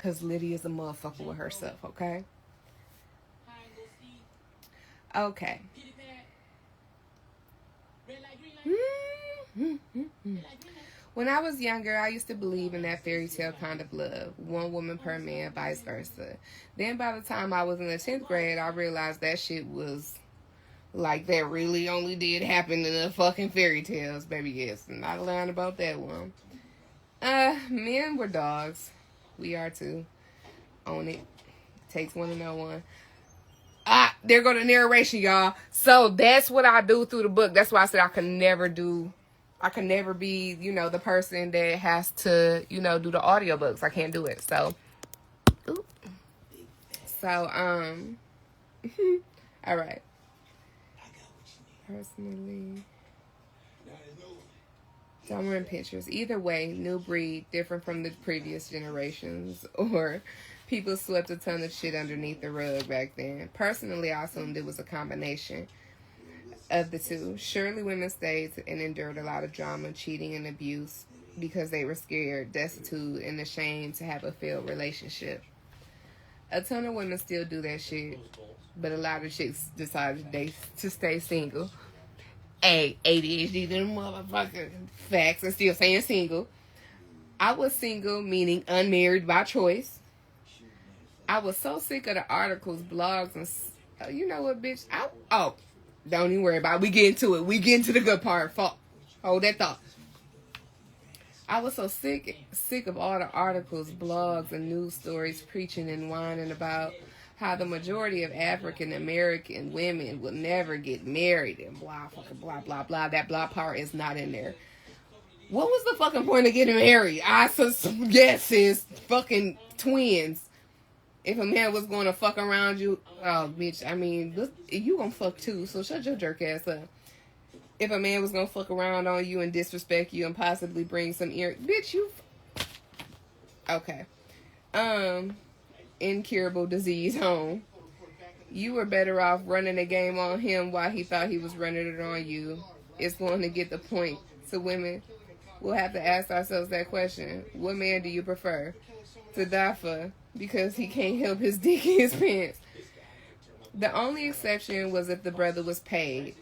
Because Lydia's a motherfucker with herself, okay? Okay. When I was younger, I used to believe in that fairy tale kind of love. One woman per man, vice versa. Then by the time I was in the 10th grade, I realized that shit was like that really only did happen in the fucking fairy tales, baby. Yes, and I learned about that one. Men were dogs. We are too. Own it. Takes one to know one. There go the narration, y'all. So that's what I do through the book. That's why I said I can never be, the person that has to, do the audiobooks. I can't do it. So, all right. Personally, dumber in pictures. Either way, new breed, different from the previous generations, or people swept a ton of shit underneath the rug back then. Personally, I assumed it was a combination of the two. Surely women stayed and endured a lot of drama, cheating, and abuse because they were scared, destitute, and ashamed to have a failed relationship. A ton of women still do that shit, but a lot of chicks decided to stay single. ADHD, them motherfucking facts, and still saying single. I was single, meaning unmarried by choice. I was so sick of the articles, blogs, and you know what, bitch? Don't even worry about it. We get into it. We get into the good part. Hold that thought. I was so sick of all the articles, blogs, and news stories preaching and whining about how the majority of African American women will never get married and blah, fucking blah, blah, blah. That blah part is not in there. What was the fucking point of getting married? I guess is fucking twins. If a man was going to fuck around you, oh, bitch, I mean, look, you gonna fuck too, so shut your jerk ass up. If a man was gonna fuck around on you and disrespect you and possibly bring some bitch, you... Okay. Incurable disease home. You were better off running the game on him while he thought he was running it on you. It's going to get the point. So women, we'll have to ask ourselves that question. What man do you prefer to die for because he can't help his dick in his pants? The only exception was if the brother was paid.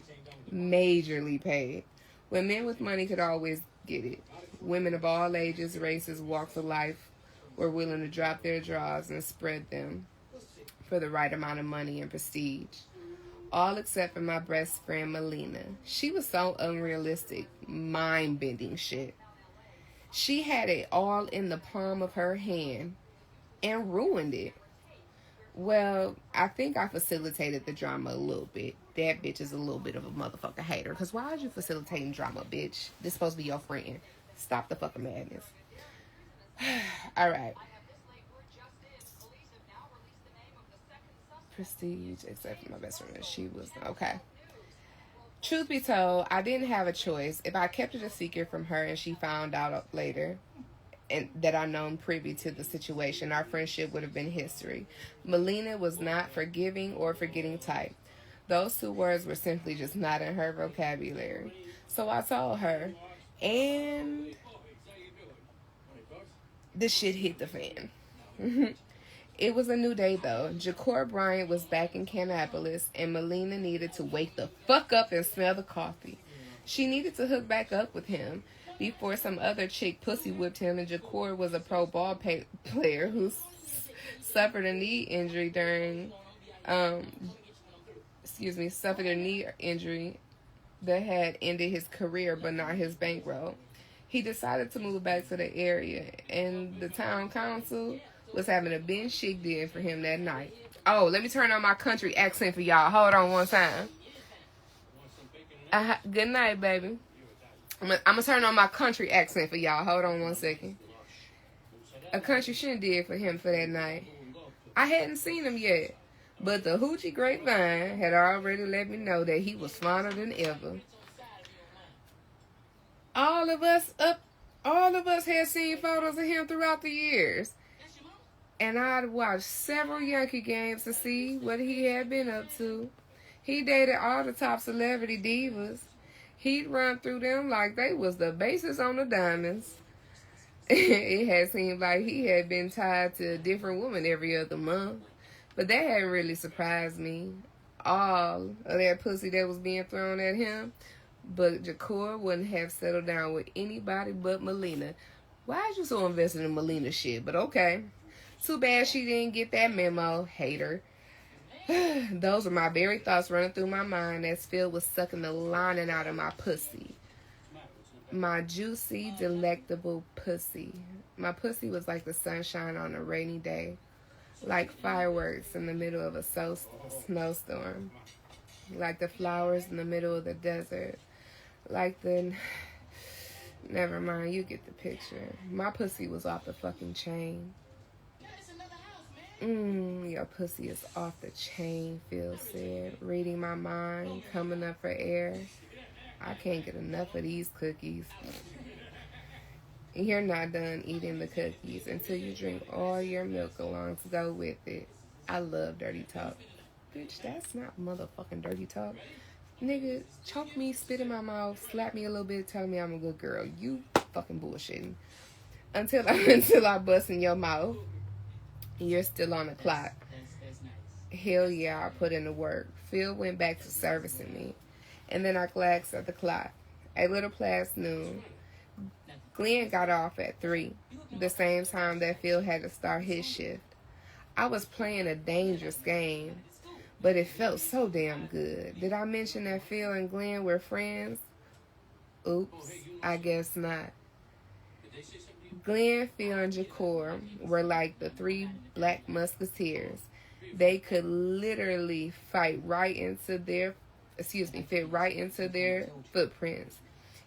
Majorly paid. When men with money could always get it. Women of all ages, races, walks of life were willing to drop their drawers and spread them for the right amount of money and prestige. All except for my best friend Melina. She was so unrealistic, mind-bending shit. She had it all in the palm of her hand and ruined it. Well, I think I facilitated the drama a little bit. That bitch is a little bit of a motherfucker hater. Because why are you facilitating drama, bitch? This supposed to be your friend. Stop the fucking madness. All right. Prestige, except for my best friend. She was... Okay. Truth be told, I didn't have a choice. If I kept it a secret from her and she found out later... and that I known privy to the situation, our friendship would have been history. Melina was not forgiving or forgetting type. Those two words were simply just not in her vocabulary. So I told her, and the shit hit the fan. It was a new day though. Ja'Cour Bryant was back in Kannapolis, and Melina needed to wake the fuck up and smell the coffee. She needed to hook back up with him before some other chick pussy whipped him, and Ja'Cour was a pro ball player who suffered a knee injury that had ended his career but not his bankroll. He decided to move back to the area, and the town council was having a bench chic din for him that night. Oh, let me turn on my country accent for y'all. Hold on one time. Good night, baby. I'm going to turn on my country accent for y'all. Hold on one second. A country shin did for him for that night. I hadn't seen him yet, but the hoochie grapevine had already let me know that he was finer than ever. All of us had seen photos of him throughout the years. And I'd watched several Yankee games to see what he had been up to. He dated all the top celebrity divas. He'd run through them like they was the bases on the diamonds. It had seemed like he had been tied to a different woman every other month. But that hadn't really surprised me. All of that pussy that was being thrown at him. But Jakor wouldn't have settled down with anybody but Melina. Why is you so invested in Melina shit? But okay. Too bad she didn't get that memo. Hater. Those were my very thoughts running through my mind as Phil was sucking the lining out of my pussy. My juicy, delectable pussy. My pussy was like the sunshine on a rainy day. Like fireworks in the middle of a snowstorm. Like the flowers in the middle of the desert. Like the... Never mind, you get the picture. My pussy was off the fucking chain. Your pussy is off the chain, Phil said, reading my mind, coming up for air. I can't get enough of these cookies. You're not done eating the cookies until you drink all your milk along to go with it. I love dirty talk. Bitch, that's not motherfucking dirty talk. Nigga, choke me, spit in my mouth, slap me a little bit, tell me I'm a good girl. You fucking bullshitting. Until I bust in your mouth. You're still on the clock. Hell yeah, I put in the work. Phil went back to servicing me. And then I glanced at the clock. A little past noon. Glenn got off at 3, the same time that Phil had to start his shift. I was playing a dangerous game, but it felt so damn good. Did I mention that Phil and Glenn were friends? Oops, I guess not. Glenn, Phil, and Jakor were like the 3 black musketeers. They could literally fit right into their footprints.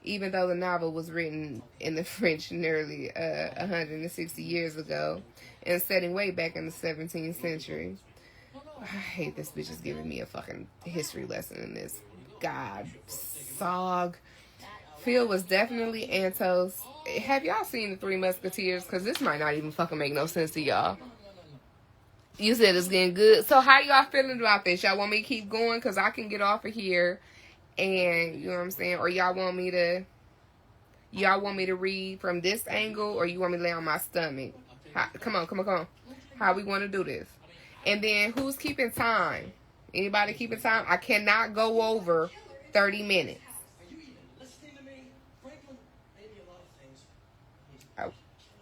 Even though the novel was written in the French nearly 160 years ago and setting way back in the 17th century. I hate this bitch is giving me a fucking history lesson in this. God, sog. Phil was definitely Antos. Have y'all seen the 3 Musketeers? Because this might not even fucking make no sense to y'all. You said it's getting good. So how y'all feeling about this? Y'all want me to keep going? Because I can get off of here and, you know what I'm saying? Or y'all want me to read from this angle? Or you want me to lay on my stomach? Come on. How we want to do this? And then who's keeping time? Anybody keeping time? I cannot go over 30 minutes.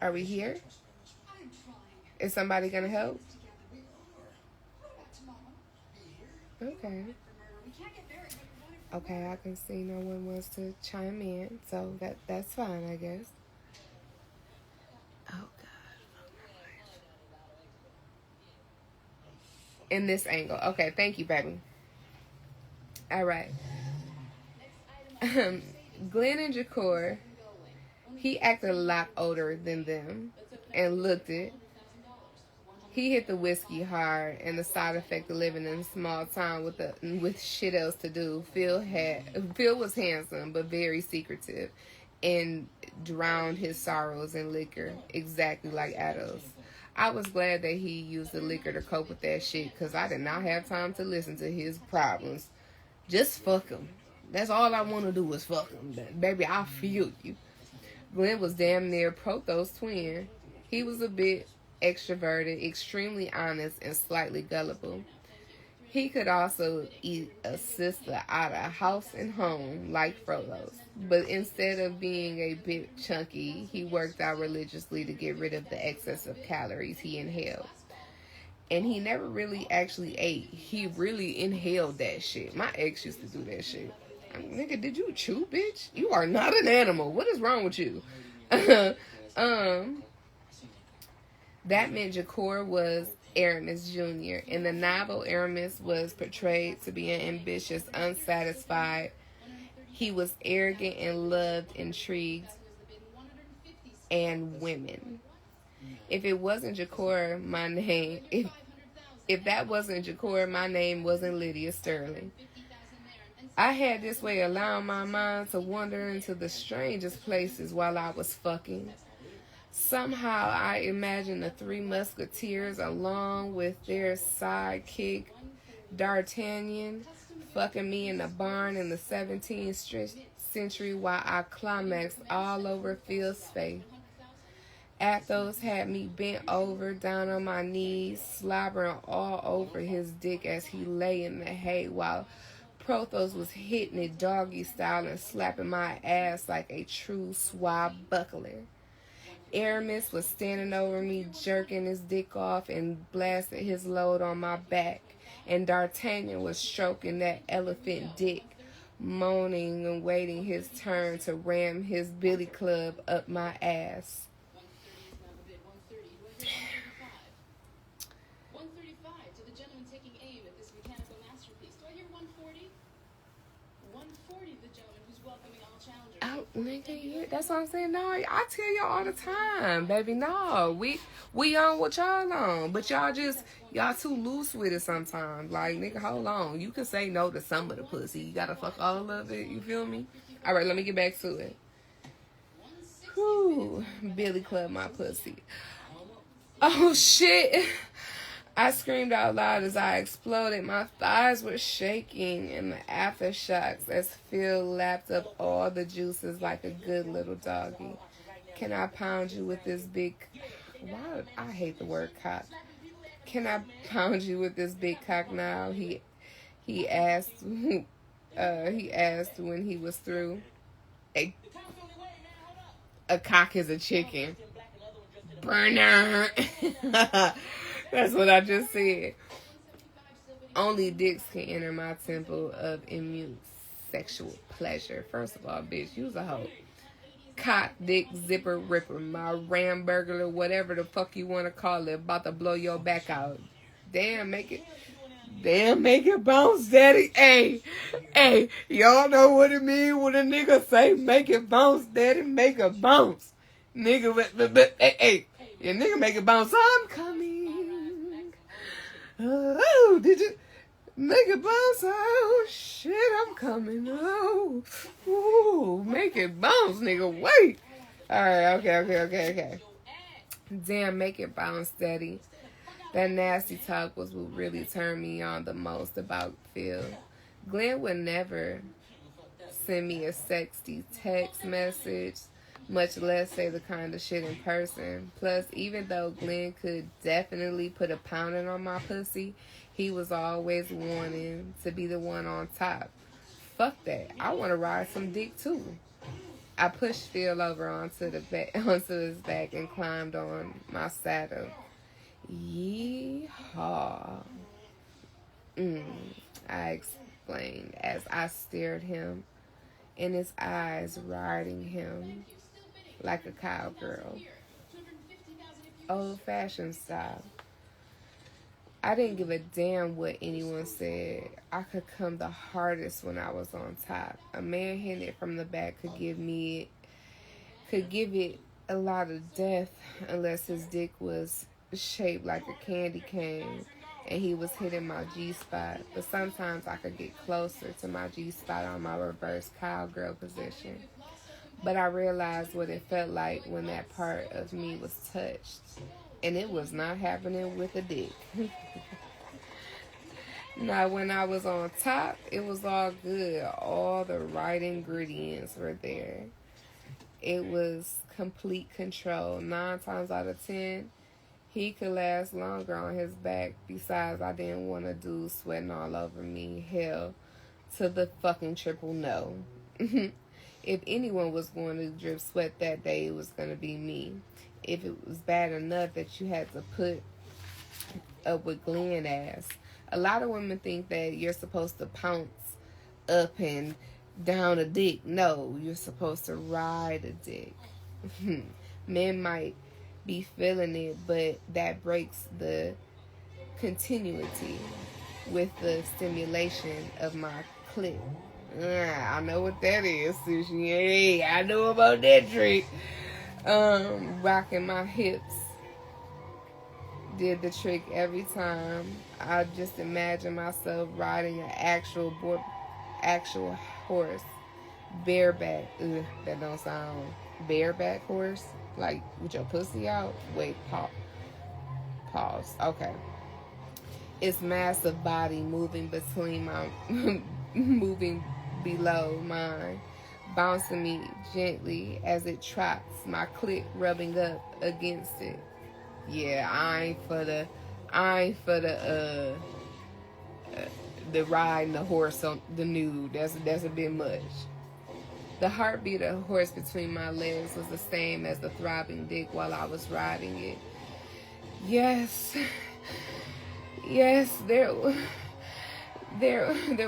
Are we here? Is somebody going to help? Okay, I can see no one wants to chime in, so that's fine, I guess. Oh, God. In this angle. Okay, thank you, baby. All right. Glenn and Jakor, he acted a lot older than them and looked it. He hit the whiskey hard, and the side effect of living in a small town with shit else to do. Phil was handsome but very secretive, and drowned his sorrows in liquor, exactly like Ados. I was glad that he used the liquor to cope with that shit, because I did not have time to listen to his problems. Just fuck him. That's all I want to do is fuck him. Baby, I feel you. Glenn was damn near Proto's twin. He was a bit extroverted, extremely honest, and slightly gullible. He could also eat a sister out of house and home like Frodo's. But instead of being a bit chunky, he worked out religiously to get rid of the excess of calories he inhaled. And he never really actually ate. He really inhaled that shit. My ex used to do that shit. Nigga, did you chew, bitch? You are not an animal. What is wrong with you? That meant Jakor was Aramis Jr. In the novel, Aramis was portrayed to be an ambitious, unsatisfied. He was arrogant and loved intrigues and women. If it wasn't Jakor, my name... If that wasn't Jakor, my name wasn't Lydia Sterling. I had this way of allowing my mind to wander into the strangest places while I was fucking. Somehow I imagined the 3 Musketeers along with their sidekick, D'Artagnan, fucking me in the barn in the 17th century while I climaxed all over Phil's face. Athos had me bent over, down on my knees, slobbering all over his dick as he lay in the hay, while Prothos was hitting it doggy style and slapping my ass like a true swashbuckler. Aramis was standing over me, jerking his dick off and blasted his load on my back, and D'Artagnan was stroking that elephant dick, moaning and waiting his turn to ram his billy club up my ass. Oh, nigga, that's what I'm saying. No, I tell y'all all the time, baby. No, we on what y'all on, but y'all too loose with it sometimes. Like, nigga, hold on. You can say no to some of the pussy. You gotta fuck all of it. You feel me? All right, let me get back to it. Whew, Billy Club my pussy. Oh shit. I screamed out loud as I exploded. My thighs were shaking in the aftershocks as Phil lapped up all the juices like a good little doggy. Can I pound you with this big... Why? I hate the word cock. Can I pound you with this big cock now? He asked. He asked when he was through. A cock is a chicken. Burner. That's what I just said. Only dicks can enter my temple of immune sexual pleasure. First of all, bitch, you's a hoe. Cock, dick, zipper, ripper, my ram burglar, whatever the fuck you want to call it, about to blow your back out. Damn, make it bounce, daddy. Hey, y'all know what it mean when a nigga say, make it bounce, daddy, make it bounce. Nigga, hey, your nigga make it bounce, I'm coming. Oh, did you make it bounce? Oh, shit, I'm coming. Oh, ooh, make it bounce, nigga. Wait. All right, okay. Damn, make it bounce, daddy. That nasty talk was what really turned me on the most about Phil. Glenn would never send me a sexy text message, much less say the kind of shit in person. Plus, even though Glenn could definitely put a pounding on my pussy, he was always wanting to be the one on top. Fuck that. I want to ride some dick too. I pushed Phil over onto his back and climbed on my saddle. Yeehaw. I explained as I stared him in his eyes, riding him like a cowgirl. Old-fashioned style. I didn't give a damn what anyone said. I could come the hardest when I was on top. A man hitting it from the back could give it a lot of death unless his dick was shaped like a candy cane and he was hitting my G-spot. But sometimes I could get closer to my G-spot on my reverse cowgirl position. But I realized what it felt like when that part of me was touched. And it was not happening with a dick. Now, when I was on top, it was all good. All the right ingredients were there. It was complete control. 9 times out of 10, he could last longer on his back. Besides, I didn't want a dude sweating all over me. Hell, to the fucking triple no. If anyone was going to drip sweat that day, it was going to be me. If it was bad enough that you had to put up with Glenn ass. A lot of women think that you're supposed to pounce up and down a dick. No, you're supposed to ride a dick. Men might be feeling it, but that breaks the continuity with the stimulation of my clit. I know what that is, Sushi. Hey, I know about that trick. Rocking my hips did the trick every time. I just imagine myself riding an actual horse, bareback. That don't sound bareback horse, like with your pussy out. Wait, pause. Okay. Its massive body moving between moving below mine, bouncing me gently as it trots, my clit rubbing up against it. Yeah, I ain't for the riding the horse on the nude. That's a bit much. The heartbeat of the horse between my legs was the same as the throbbing dick while I was riding it. Yes, yes, there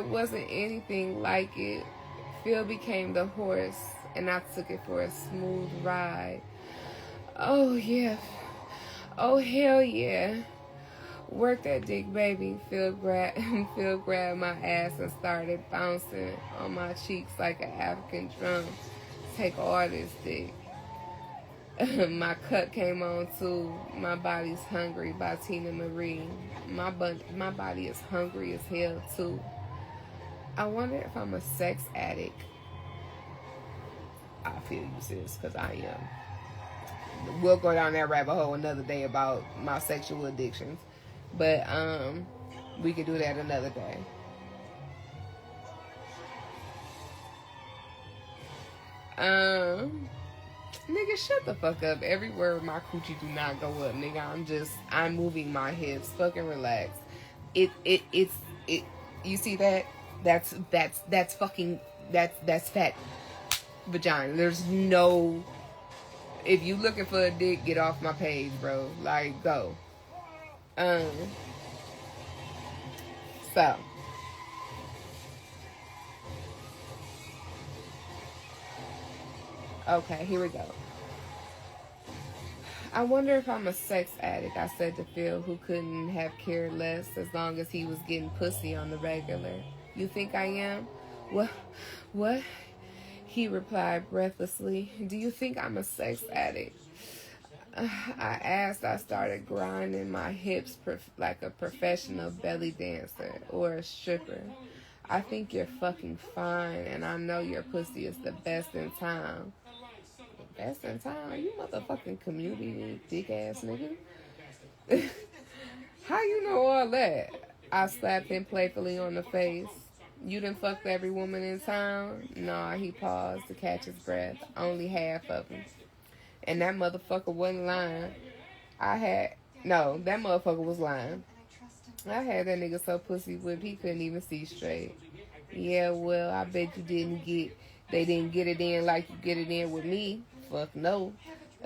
wasn't anything like it. Phil became the horse, and I took it for a smooth ride. Oh yeah, oh hell yeah. Work that dick, baby. Phil grabbed my ass and started bouncing on my cheeks like an African drum. Take all this dick. My cut came on too. My Body's Hungry by Tina Marie. My body is hungry as hell too. I wonder if I'm a sex addict. I feel you, sis, because I am. We'll go down that rabbit hole another day about my sexual addictions. But we could do that another day. Nigga, shut the fuck up. Every word my coochie do not go up, nigga. I'm moving my hips. Fucking relax. It's you see that? That's fat vagina. There's no, if you looking for a dick, get off my page, bro. Like, go. So okay, here we go. I wonder if I'm a sex addict, I said to Phil, who couldn't have cared less as long as he was getting pussy on the regular. You think I am? What? He replied breathlessly. Do you think I'm a sex addict? I asked. I started grinding my hips like a professional belly dancer or a stripper. I think you're fucking fine, and I know your pussy is the best in town. Best in town? You motherfucking community dick ass nigga. How you know all that? I slapped him playfully on the face. You done fucked every woman in town? Nah, he paused to catch his breath. Only half of them. And that motherfucker wasn't lying. That motherfucker was lying. I had that nigga so pussy whipped he couldn't even see straight. Yeah, well, I bet they didn't get it in like you get it in with me. Fuck no.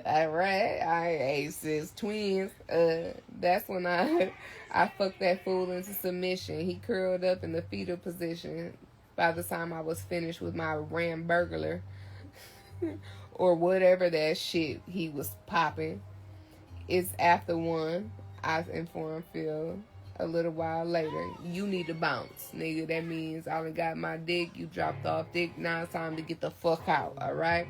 Alright, I sis twins. That's when I fucked that fool into submission. He curled up in the fetal position by the time I was finished with my ram burglar. Or whatever that shit he was popping. It's after 1, I informed Phil a little while later. You need to bounce, nigga. That means I done got my dick, you dropped off dick, now it's time to get the fuck out, alright?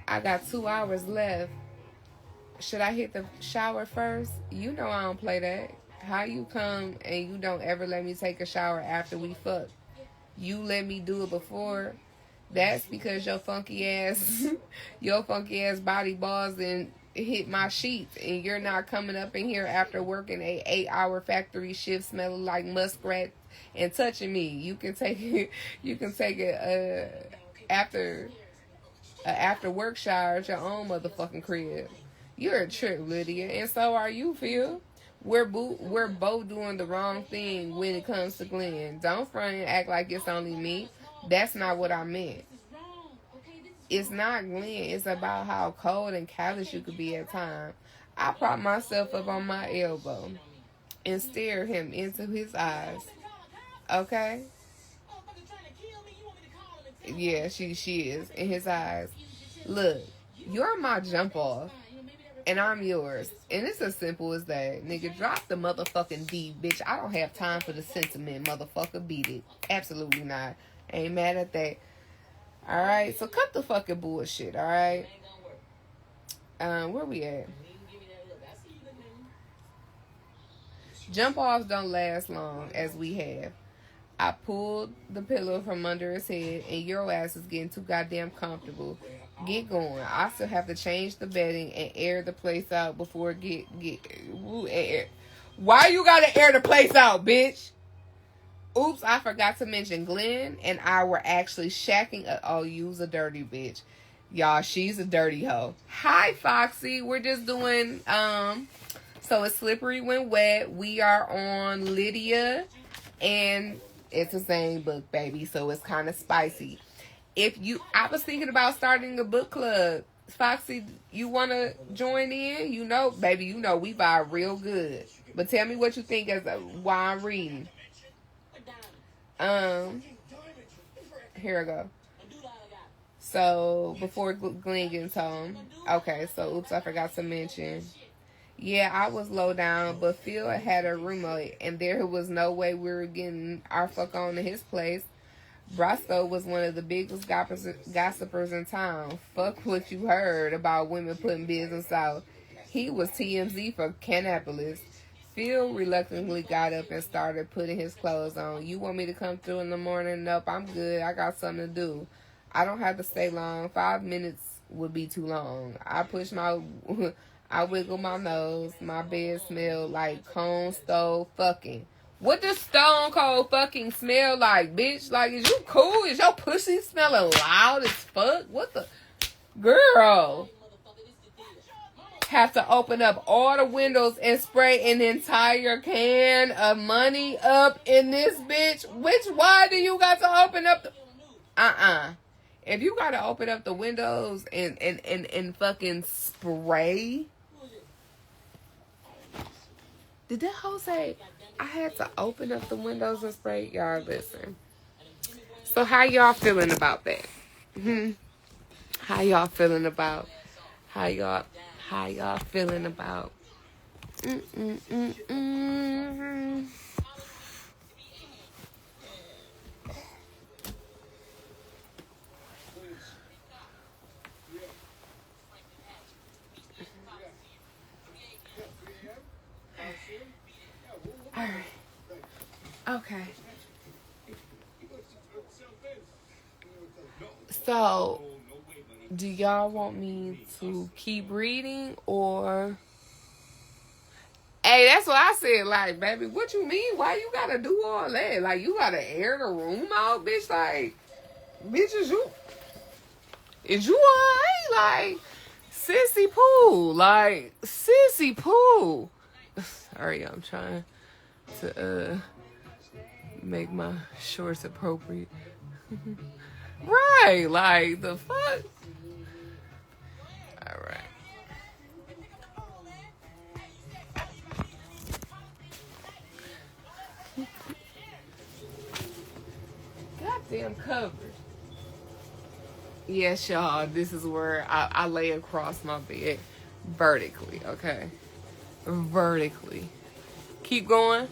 I got 2 hours left. Should I hit the shower first? You know I don't play that. How you come and you don't ever let me take a shower after we fuck? You let me do it before. That's because your funky ass body balls and hit my sheets, and you're not coming up in here after working a 8-hour factory shift smelling like muskrat and touching me. You can take it after work shower at your own motherfucking crib. You're a trip, Lydia, and so are you, Phil. We're both doing the wrong thing when it comes to Glenn. Don't front and act like it's only me. That's not what I meant. It's not Glenn. It's about how cold and callous you could be at times. I prop myself up on my elbow and stare him into his eyes. Okay? Yeah, she is. In his eyes. Look, you're my jump off. And I'm yours. And it's as simple as that. Nigga, drop the motherfucking D, bitch. I don't have time for the sentiment, motherfucker. Beat it. Absolutely not. Ain't mad at that. Alright, so cut the fucking bullshit, alright? Where we at? Jump offs don't last long, as we have. I pulled the pillow from under his head, and your ass is getting too goddamn comfortable. Get going. I still have to change the bedding and air the place out before air. Why you gotta air the place out, bitch? Oops, I forgot to mention Glenn and I were actually shacking up. Oh, you's a dirty bitch. Y'all, she's a dirty hoe. Hi, Foxy. We're just doing, so it's Slippery When Wet. We are on Lydia, and it's the same book, baby, so it's kind of spicy. I was thinking about starting a book club. Foxy, you want to join in? You know, baby, you know we vibe real good. But tell me what you think as while I'm reading. Here I go. So, before Glenn gets home. Okay, so, oops, I forgot to mention. Yeah, I was low down, but Phil had a roommate, and there was no way we were getting our fuck on to his place. Brasco was one of the biggest gossipers in town. Fuck what you heard about women putting business out. He was TMZ for Canapolis. Phil reluctantly got up and started putting his clothes on. You want me to come through in the morning? Nope, I'm good. I got something to do. I don't have to stay long. 5 minutes would be too long. I wiggle my nose. My bed smelled like cone stove fucking. What does stone cold fucking smell like, bitch? Like, is you cool? Is your pussy smelling loud as fuck? What the? Girl. Have to open up all the windows and spray an entire can of money up in this bitch. Why do you got to open up the... If you got to open up the windows and fucking spray... Did that hoe say I had to open up the windows and spray? Y'all listen. So how y'all feeling about that? How y'all feeling about? How y'all feeling about? All right. Okay. So, do y'all want me to keep reading or... Hey, that's what I said. Like, baby, what you mean? Why you gotta do all that? Like, you gotta air the room out, bitch? Like, bitch, is you alright? Like, sissy poo. Like, sissy poo. Sorry, I'm trying to make my shorts appropriate. Right, like the fuck. All right. Goddamn covers. Yes, y'all. This is where I lay across my bed vertically. Okay, vertically. Keep going.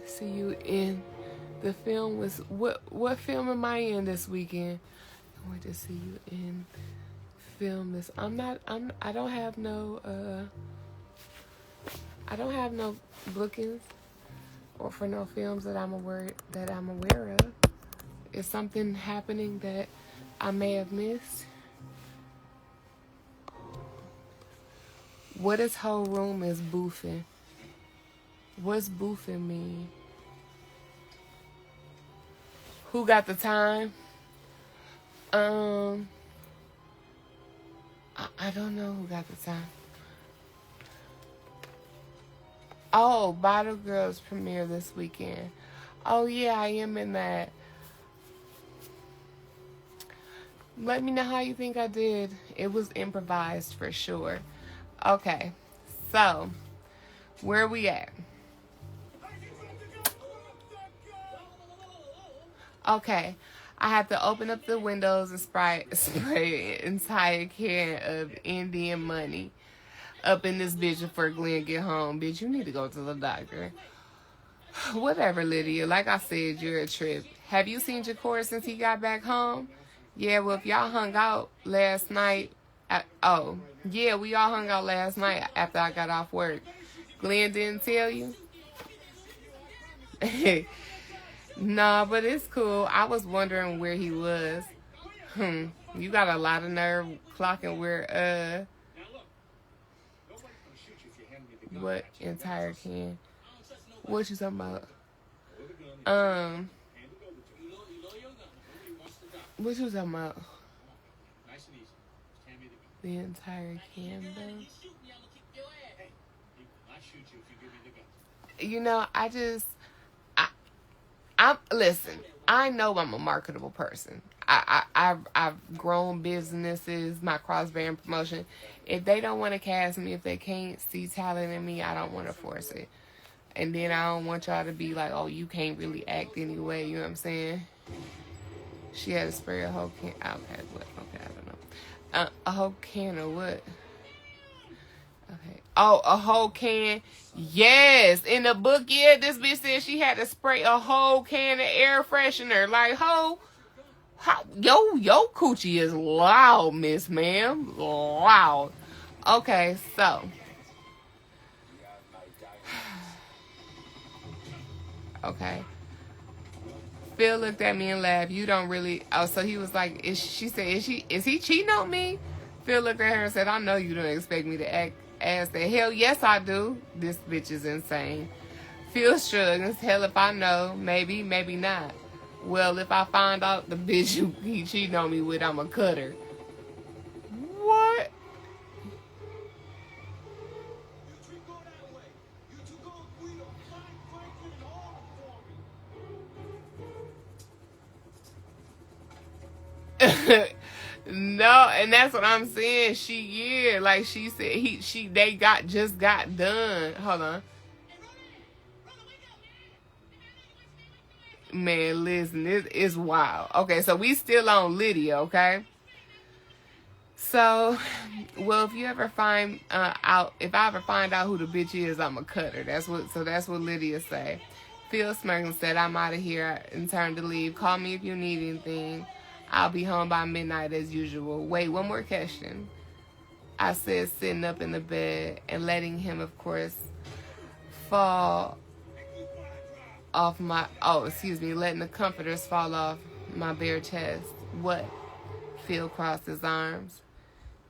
See you in the film was what film am I in this weekend? I want to see you in film this. I don't have no bookings or for no films that I'm aware of. Is something happening that I may have missed? What this whole room is boofing? What's boofing mean? Who got the time? I don't know who got the time. Oh, Bottle Girls premiere this weekend. Oh yeah, I am in that. Let me know how you think I did. It was improvised for sure. Okay, so where we at? Okay, I have to open up the windows and spray an entire can of Indian money up in this bitch before Glenn get home. Bitch, you need to go to the doctor. Whatever, Lydia. Like I said, you're a trip. Have you seen Jakor since he got back home? Yeah, well, if y'all hung out last night... yeah, we all hung out last night after I got off work. Glenn didn't tell you? Nah, but it's cool. I was wondering where he was. You got a lot of nerve clocking where, what entire can? What you talking about? What you talking about? The entire Cambo. You know, listen. I know I'm a marketable person. I've grown businesses, my cross-brand promotion. If they don't want to cast me, if they can't see talent in me, I don't want to force it. And then I don't want y'all to be like, oh, you can't really act anyway. You know what I'm saying? She had to spray a whole can. Okay, what? Okay, I don't know. A whole can of what? Okay. Oh, a whole can. Yes, in the book, yeah, this bitch said she had to spray a whole can of air freshener. Like, yo coochie is loud, Miss Ma'am. Loud. Okay, so. Okay. Phil looked at me and laughed. You don't really. Oh, so he was like, she said, is he cheating on me? Phil looked at her and said, I know you don't expect me to act as the hell. Yes, I do. This bitch is insane. Phil shrugged. Hell if I know. Maybe, maybe not. Well, if I find out the bitch he cheating on me with, I'ma cut her. What? No, and that's what I'm saying. Like she said, they just got done. Hold on. Man, listen, this is wild. Okay, so we still on Lydia, okay? So, well, if you ever find if I ever find out who the bitch is, I'ma cut her. That's what Lydia say. Phil smirked and said, I'm out of here and turned to leave. Call me if you need anything. I'll be home by midnight as usual. Wait, one more question. I said, sitting up in the bed and letting him, of course, fall off letting the comforters fall off my bare chest. What? Phil crossed his arms.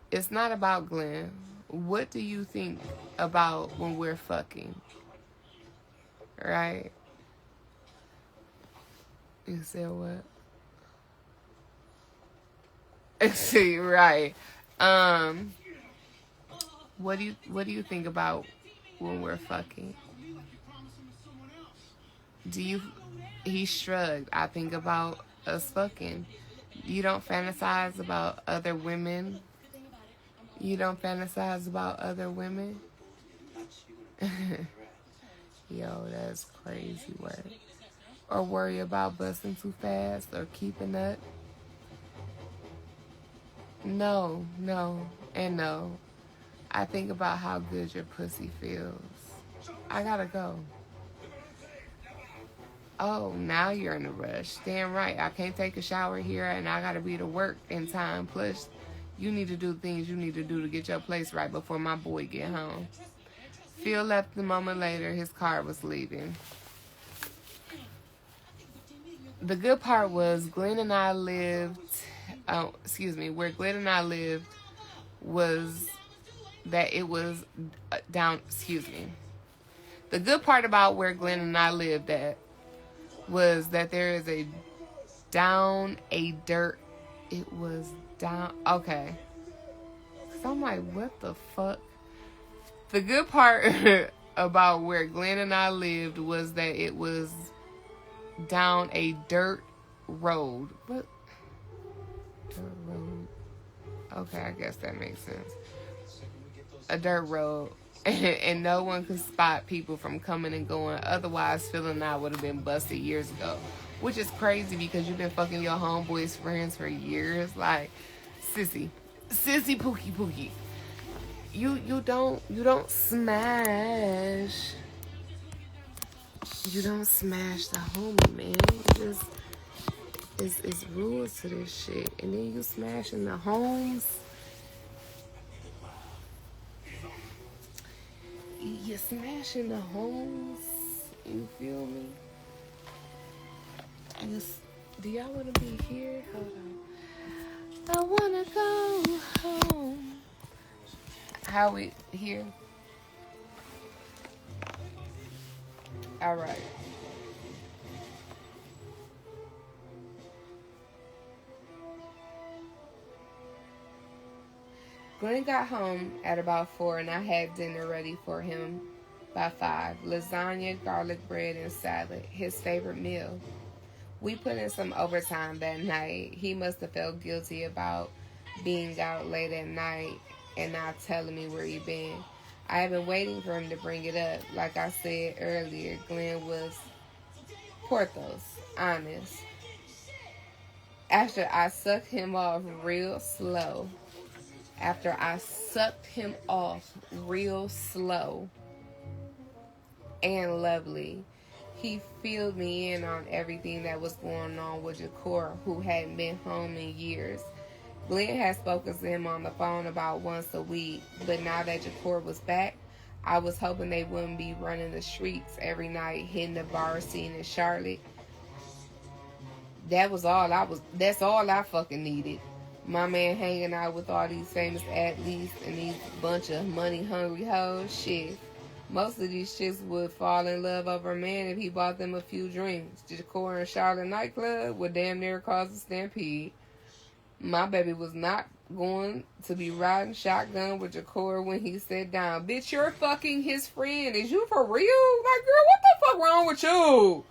It's not about Glenn. What do you think about when we're fucking? Right? You said what? See, right. What do you think about when we're fucking? He shrugged. I think about us fucking. You don't fantasize about other women? You don't fantasize about other women? Yo, that's crazy work. Or worry about busting too fast or keeping up? No, and no. I think about how good your pussy feels. I gotta go. Oh, now you're in a rush. Damn right. I can't take a shower here and I gotta be to work in time. Plus, you need to do things you need to do to get your place right before my boy get home. Phil left a moment later. His car was leaving. The good part was Glenn and I lived... where Glenn and I lived was that it was down... The good part about where Glenn and I lived at was that there is it was down, okay. So I'm like, what the fuck? The good part about where Glenn and I lived was that it was down a dirt road. What? Dirt road. Okay, I guess that makes sense. A dirt road. And no one could spot people from coming and going. Otherwise, Phil and I would have been busted years ago. Which is crazy because you've been fucking your homeboy's friends for years. Like, sissy pookie. You don't smash. You don't smash the homie, man. It's rules to this shit. And then you smashing the homes. You're smashing the homes. You feel me? Do y'all want to be here? Hold on. I want to go home. How we here? All right. Glenn got home at about 4 and I had dinner ready for him by 5. Lasagna, garlic bread, and salad. His favorite meal. We put in some overtime that night. He must have felt guilty about being out late at night and not telling me where he been. I have been waiting for him to bring it up. Like I said earlier, Glenn was Porthos, honest. After I sucked him off real slow, and lovely, he filled me in on everything that was going on with Jakor, who hadn't been home in years. Glenn had spoken to him on the phone about once a week, but now that Jakor was back, I was hoping they wouldn't be running the streets every night, hitting the bar scene in Charlotte. That's all I fucking needed. My man hanging out with all these famous athletes and these bunch of money-hungry hoes. Shit. Most of these chicks would fall in love over a man if he bought them a few drinks. Jakor and Charlotte nightclub would damn near cause a stampede. My baby was not going to be riding shotgun with Jakor when he sat down. Bitch, you're fucking his friend. Is you for real? Like, girl, what the fuck wrong with you?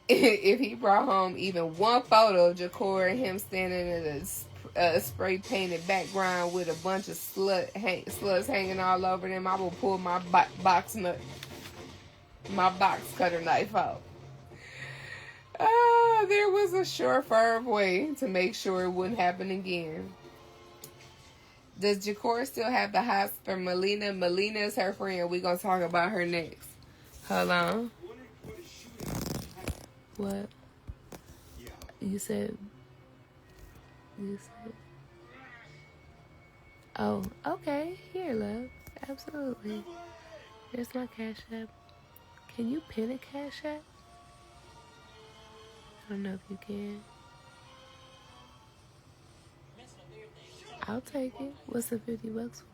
If he brought home even one photo of Jakor and him standing in a spray-painted background with a bunch of sluts hanging all over them, I will pull my box cutter knife out. There was a sure, firm way to make sure it wouldn't happen again. Does Jakor still have the hots for Melina? Melina is her friend. We're going to talk about her next. Hold on. What? You said... Oh, okay. Here, love. Absolutely. There's my Cash App. Can you pin a Cash App? I don't know if you can. I'll take it. What's the $50 for?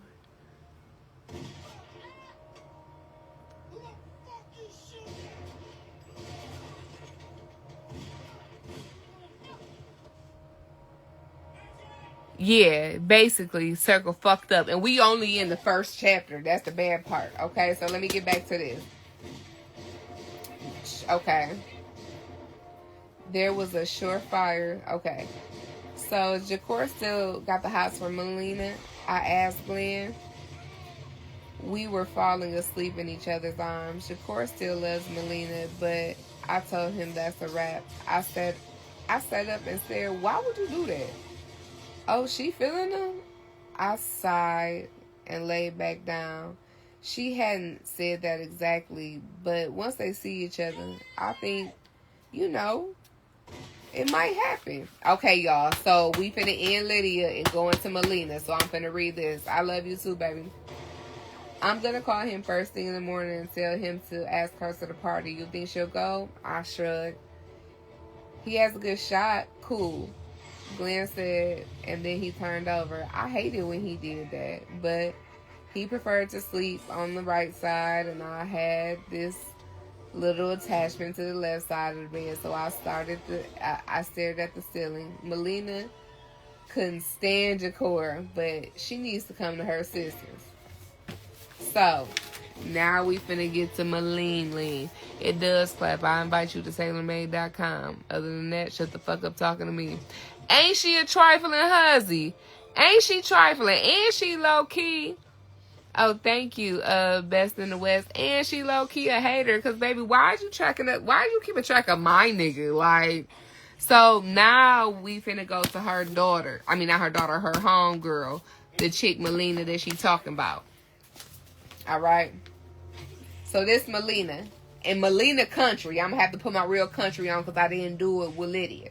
Yeah, basically, Circle fucked up. And we only in the first chapter. That's the bad part. Okay, so let me get back to this. Okay. There was a surefire. Okay. So, Jakor still got the hots for Melina. I asked Glenn. We were falling asleep in each other's arms. Jakor still loves Melina, but I told him that's a wrap. I sat up and said, why would you do that? Oh, she feeling him? I sighed and laid back down. She hadn't said that exactly, but once they see each other, I think, it might happen. Okay, y'all. So we finna end Lydia and go into Melina. So I'm finna read this. I love you too, baby. I'm gonna call him first thing in the morning and tell him to ask her to the party. You think she'll go? I shrugged. He has a good shot. Cool. Glenn said, and then he turned over. I hated when he did that, but he preferred to sleep on the right side, and I had this little attachment to the left side of the bed, so I stared at the ceiling. Melina couldn't stand Jakor, but she needs to come to her sisters. So, now we finna get to Melina. It does clap. I invite you to SailorMade.com. Other than that, shut the fuck up talking to me. Ain't she a trifling hussy? Ain't she trifling? And she low-key. Oh, thank you, Best in the West. And she low-key a hater. Because, baby, why are you keeping track of my nigga? Like, so now we finna go to her daughter. I mean, not her daughter, her homegirl. The chick Melina that she talking about. All right. So this Melina. In Melina country. I'm going to have to put my real country on because I didn't do it with Lydia.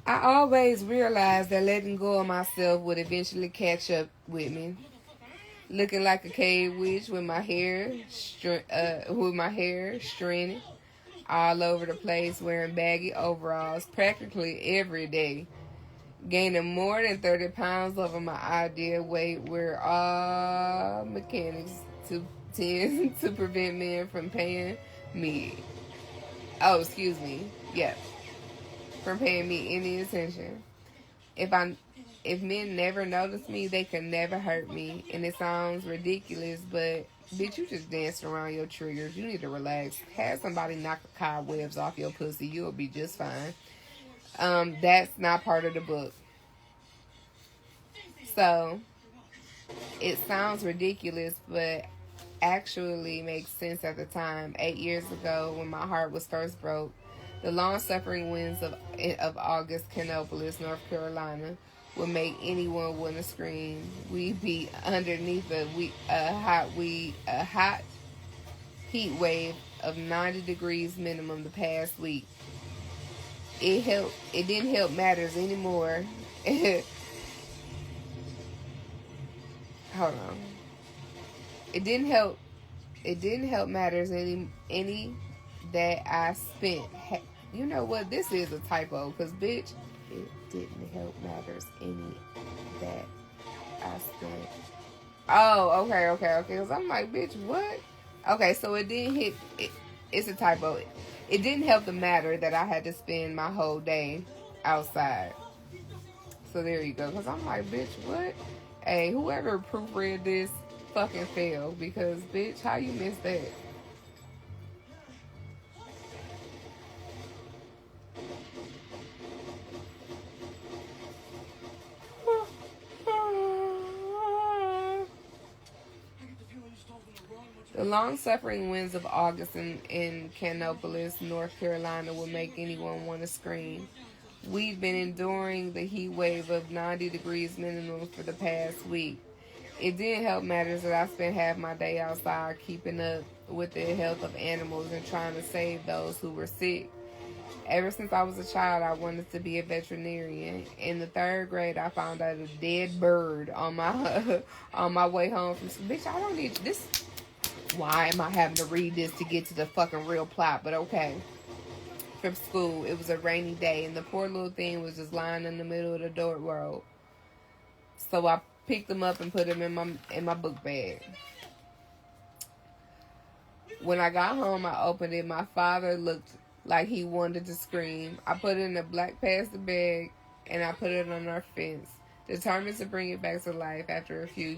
I always realized that letting go of myself would eventually catch up with me. Looking like a cave witch with my hair stranded all over the place, wearing baggy overalls practically every day. Gaining more than 30 pounds over my ideal weight. We're all mechanics tends to prevent men from paying me. Oh, excuse me. Yeah, from paying me any attention. If men never notice me, they can never hurt me. And it sounds ridiculous, but bitch, you just dancing around your triggers. You need to relax. Have somebody knock the cobwebs off your pussy. You'll be just fine. That's not part of the book. So it sounds ridiculous, but actually makes sense at the time. 8 years ago, when my heart was first broke, the long-suffering winds of August, Kannapolis, North Carolina, would make anyone want to scream. We'd be underneath a hot heat wave of 90 degrees minimum the past week. It didn't help matters anymore. Hold on. It didn't help matters any that I spent. You know what? This is a typo, because bitch, it didn't help matters any that I spent. Oh, okay. Because I'm like, bitch, what? Okay, so it didn't hit. It's a typo. It didn't help the matter that I had to spend my whole day outside. So there you go. Because I'm like, bitch, what? Hey, whoever proofread this fucking failed, because bitch, how you missed that? The long-suffering winds of August in Kannapolis, North Carolina, will make anyone want to scream. We've been enduring the heat wave of 90 degrees minimum for the past week. It didn't help matters that I spent half my day outside keeping up with the health of animals and trying to save those who were sick. Ever since I was a child, I wanted to be a veterinarian. In the 3rd grade, I found out a dead bird on my way home from school. Bitch, I don't need this. Why am I having to read this to get to the fucking real plot? But okay. From school, it was a rainy day, and the poor little thing was just lying in the middle of the dirt road. So I picked him up and put him in my book bag. When I got home, I opened it. My father looked like he wanted to scream. I put it in a black plastic bag, and I put it on our fence, determined to bring it back to life after a few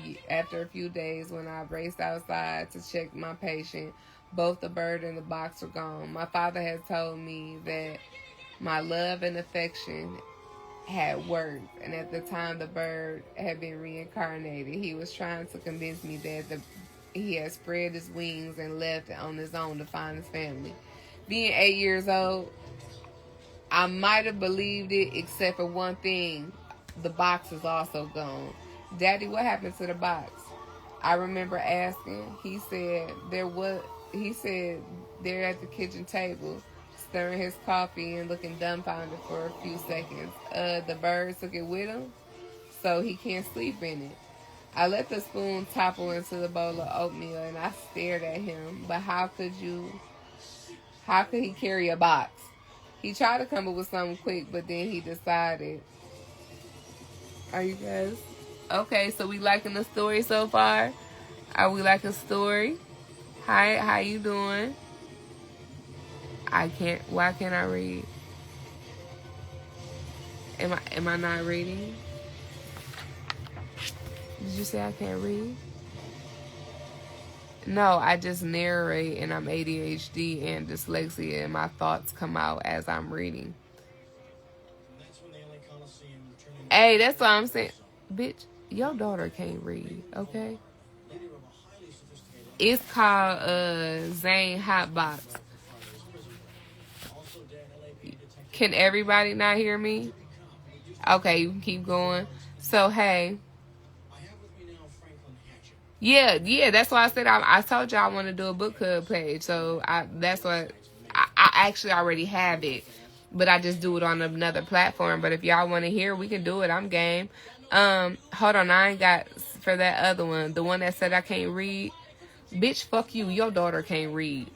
days. When I raced outside to check my patient, both the bird and the box were gone. My father had told me that my love and affection had worked, and at the time the bird had been reincarnated. He was trying to convince me that he had spread his wings and left on his own to find his family. Being 8 years old, I might have believed it, except for one thing. The box is also gone. Daddy, what happened to the box? I remember asking. He said they're at the kitchen table, stirring his coffee and looking dumbfounded for a few seconds. The bird took it with him, so he can't sleep in it. I let the spoon topple into the bowl of oatmeal, and I stared at him. But how could he carry a box? He tried to come up with something quick, but then he decided. Are you guys okay? So we liking the story so far? Are we liking the story? Hi, how you doing? Why can't I read? Am I not reading? Did you say I can't read? No, I just narrate, and I'm ADHD and dyslexia, and my thoughts come out as I'm reading. Hey, that's what I'm saying. Bitch, your daughter can't read, okay? It's called Zane Hotbox. Can everybody not hear me? Okay, you can keep going. So, hey. Yeah, that's why I said I told you I want to do a book club page. So, that's what I actually already have it. But I just do it on another platform. But if y'all want to hear, we can do it. I'm game. Hold on. I ain't got for that other one. The one that said I can't read. Bitch, fuck you. Your daughter can't read.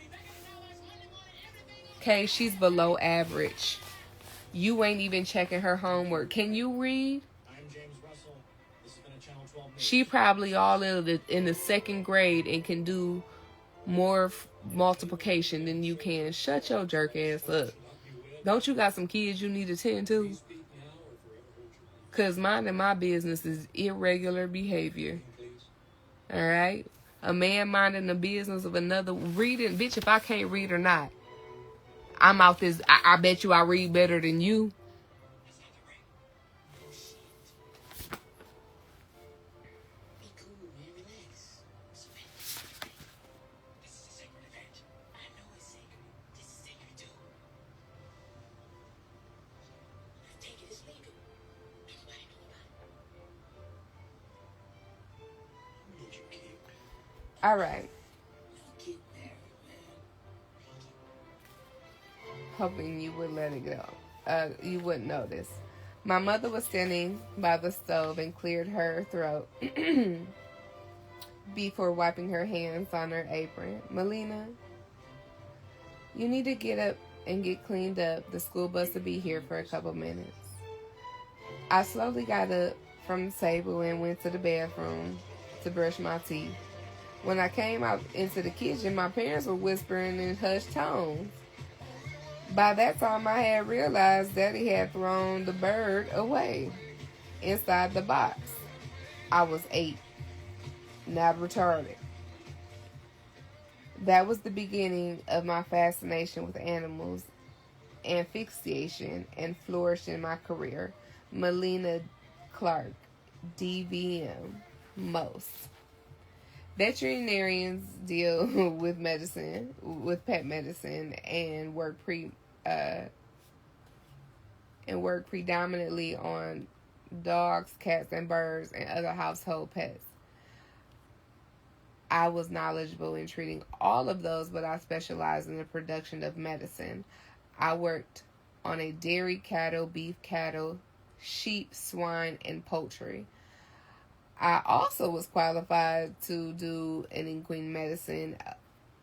Okay, she's below average. You ain't even checking her homework. Can you read? She probably all in the 2nd grade and can do more multiplication than you can. Shut your jerk ass up. Don't you got some kids you need to tend to? Because minding my business is irregular behavior. Alright? A man minding the business of another. Reading, bitch, if I can't read or not, I'm out this. I bet you I read better than you. All right. Hoping you would let it go. You wouldn't notice. My mother was standing by the stove and cleared her throat before wiping her hands on her apron. Melina, you need to get up and get cleaned up. The school bus will be here for a couple minutes. I slowly got up from the table and went to the bathroom to brush my teeth. When I came out into the kitchen, my parents were whispering in hushed tones. By that time, I had realized Daddy had thrown the bird away inside the box. I was 8, not retarded. That was the beginning of my fascination with animals and fixation and flourish in my career. Melina Clark, DVM, most. Veterinarians deal with medicine, with pet medicine, and work predominantly on dogs, cats, and birds, and other household pets. I was knowledgeable in treating all of those, but I specialized in the production of medicine. I worked on a dairy cattle, beef cattle, sheep, swine, and poultry. I also was qualified to do an equine medicine,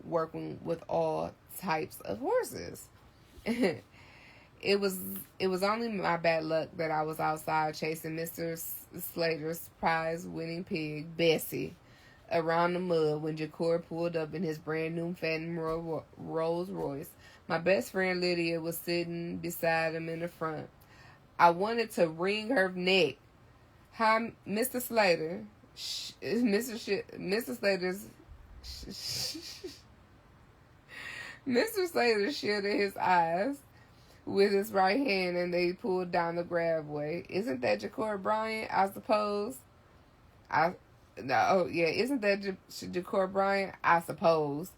working with all types of horses. It was only my bad luck that I was outside chasing Mr. Slater's prize-winning pig, Bessie, around the mud when Jakor pulled up in his brand new Phantom Rolls Royce. My best friend Lydia was sitting beside him in the front. I wanted to wring her neck. Hi, Mr. Slater. Mr. Slater's... Mr. Slater shielded his eyes with his right hand and they pulled down the grabway. Isn't that Jakor Bryant, I suppose? Isn't that Jakor Bryant? I suppose,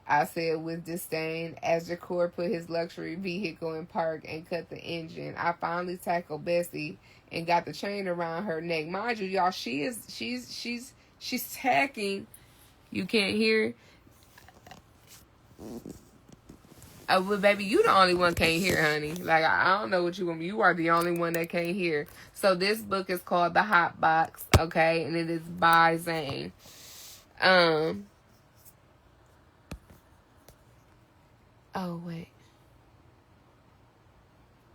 I said with disdain as Jakor put his luxury vehicle in park and cut the engine. I finally tackled Bessie and got the chain around her neck. Mind you, y'all, she's tacking. You can't hear. But baby, you the only one can't hear, honey. Like, I don't know what you want. You are the only one that can't hear. So this book is called The Hot Box, okay? And it is by Zane. Oh, wait.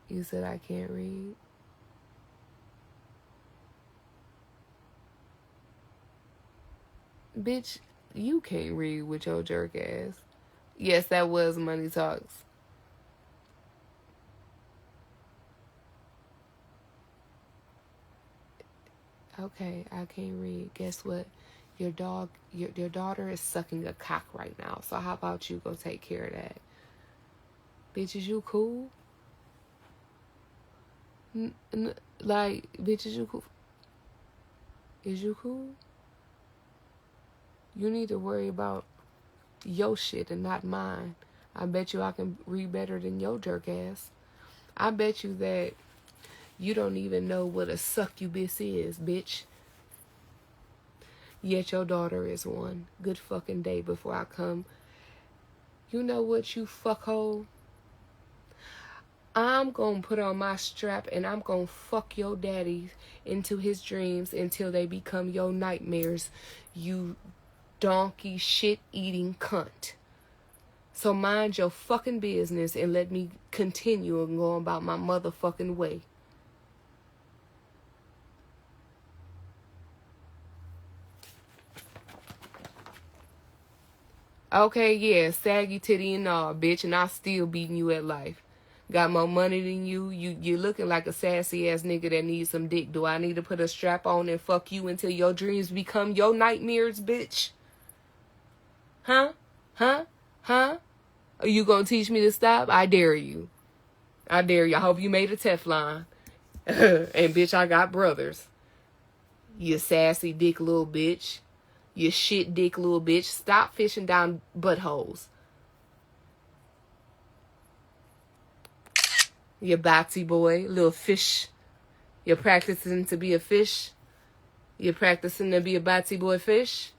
You said I can't read? Bitch, you can't read with your jerk ass. Yes, that was Money Talks. Okay, I can't read. Guess what? Your daughter is sucking a cock right now. So how about you go take care of that? Bitch, is you cool? Bitch, is you cool? Is you cool? You need to worry about your shit and not mine. I bet you I can read better than your jerk ass. I bet you that you don't even know what a succubus is, bitch. Yet your daughter is one. Good fucking day before I come. You know what, you fuckhole? I'm gonna put on my strap and I'm gonna fuck your daddy into his dreams until they become your nightmares, you donkey shit-eating cunt. So mind your fucking business and let me continue and go about my motherfucking way. Okay, yeah, saggy titty and all, bitch, and I still beating you at life. Got more money than you. You looking like a sassy ass nigga that needs some dick. Do I need to put a strap on and fuck you until your dreams become your nightmares, bitch? Huh? Huh? Huh? Are you gonna teach me to stop? I dare you. I dare you. I hope you made a Teflon. And bitch, I got brothers. You sassy dick little bitch. You shit dick little bitch. Stop fishing down buttholes. You batsy boy, little fish. You're practicing to be a fish. You're practicing to be a batsy boy fish.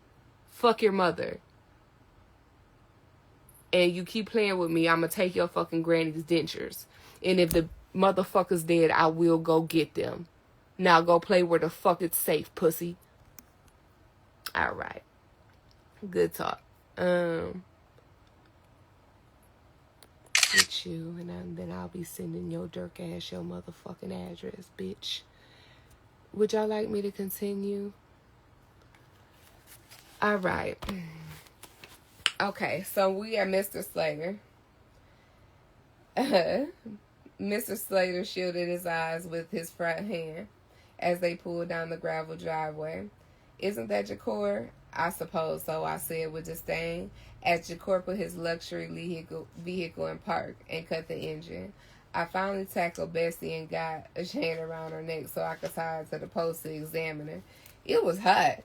Fuck your mother. And you keep playing with me, I'm gonna take your fucking granny's dentures. And if the motherfucker's dead, I will go get them. Now go play where the fuck it's safe, pussy. Alright. Good talk. With you, and then I'll be sending your dirk ass your motherfucking address, bitch. Would y'all like me to continue? Alright. Okay, so we are Mr. Slater. Mr. Slater shielded his eyes with his front hand as they pulled down the gravel driveway. Isn't that Jakor? I suppose so, I said with disdain, as Jakor put his luxury vehicle in park and cut the engine. I finally tackled Bessie and got a chain around her neck so I could tie her to the post to examine her. It was hot.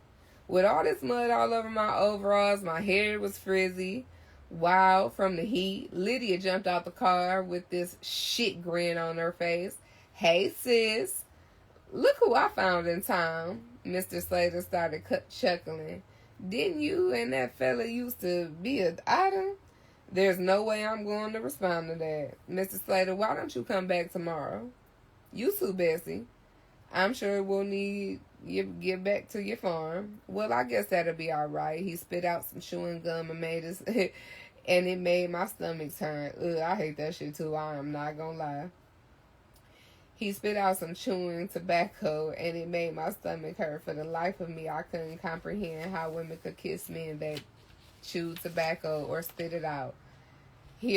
With all this mud all over my overalls, my hair was frizzy, wild from the heat. Lydia jumped out the car with this shit grin on her face. Hey, sis. Look who I found in town. Mr. Slater started chuckling. Didn't you and that fella used to be an item? There's no way I'm going to respond to that. Mr. Slater, why don't you come back tomorrow? You too, Bessie. I'm sure we'll need you to get back to your farm. Well, I guess that'll be all right. He spit out some chewing gum and made us, and it made my stomach turn. Ugh, I hate that shit too. I am not gonna lie. He spit out some chewing tobacco, and it made my stomach hurt. For the life of me, I couldn't comprehend how women could kiss men that chewed tobacco or spit it out. Be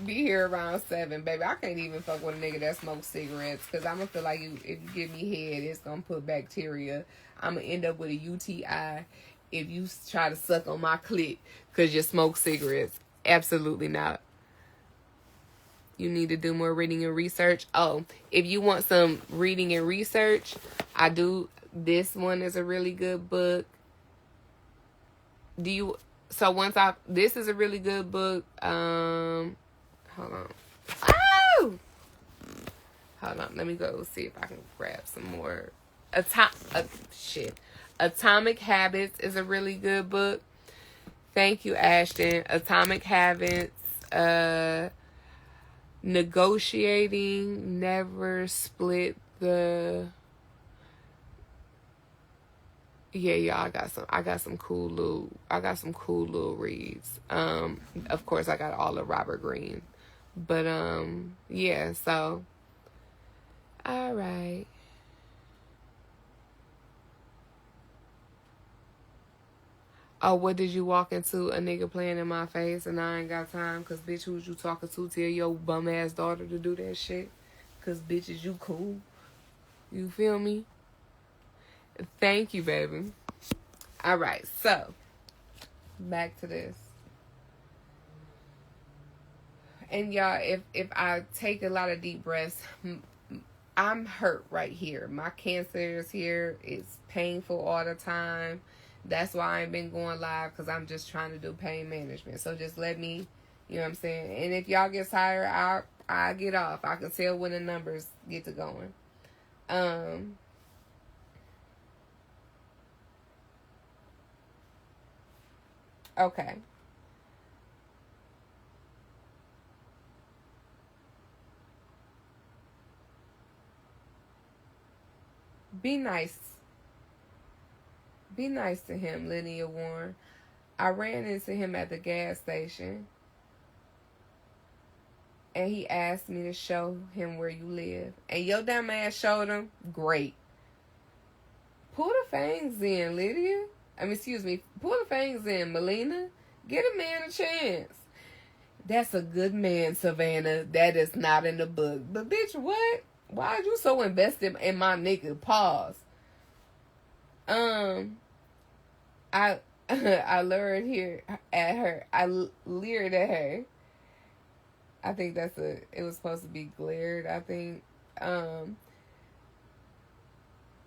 here around 7, baby. I can't even fuck with a nigga that smokes cigarettes, because I'm gonna feel like if you give me head, it's gonna put bacteria. I'm gonna end up with a UTI if you try to suck on my clit because you smoke cigarettes. Absolutely not. You need to do more reading and research. Oh, if you want some reading and research, I do. This one is a really good book. This is a really good book. Hold on. Oh! Hold on. Let me go see if I can grab some more. Atomic Habits is a really good book. Thank you, Ashton. Atomic Habits. Negotiating, Never Split the... Yeah, I got some cool little reads. Of course I got all of Robert Greene. But yeah, so all right. Oh, what did you walk into? A nigga playing in my face and I ain't got time? Cause bitch, who's you talking to? Tell your bum ass daughter to do that shit. Cause bitches, you cool. You feel me? Thank you, baby. All right, so back to this. And y'all, if I take a lot of deep breaths, I'm hurt right here. My cancer is here. It's painful all the time. That's why I ain't been going live, because I'm just trying to do pain management. So just let me, you know what I'm saying? And if y'all get tired, I'll get off. I can tell when the numbers get to going. Okay. Be nice. Be nice to him, Lydia Warren. I ran into him at the gas station, and he asked me to show him where you live. And your damn ass showed him. Great. Pull the fangs in, Lydia. Pull the fangs in, Melina. Get a man a chance. That's a good man, Savannah. That is not in the book. But bitch, what? Why are you so invested in my nigga? Pause. I I lured here at her. I leered at her. I think it was supposed to be glared, I think. I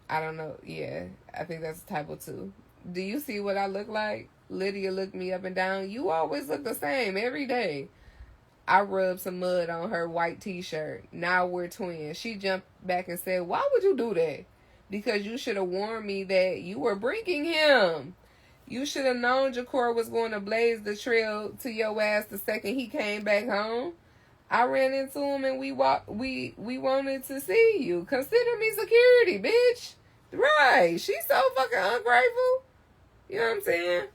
don't know. Yeah, I think that's a typo too. Do you see what I look like? Lydia looked me up and down. You always look the same every day. I rubbed some mud on her white t-shirt. Now we're twins. She jumped back and said, why would you do that? Because you should have warned me that you were bringing him. You should have known Jakor was going to blaze the trail to your ass the second he came back home. I ran into him and we wanted to see you. Consider me security, bitch. Right. She's so fucking ungrateful. You know what I'm saying?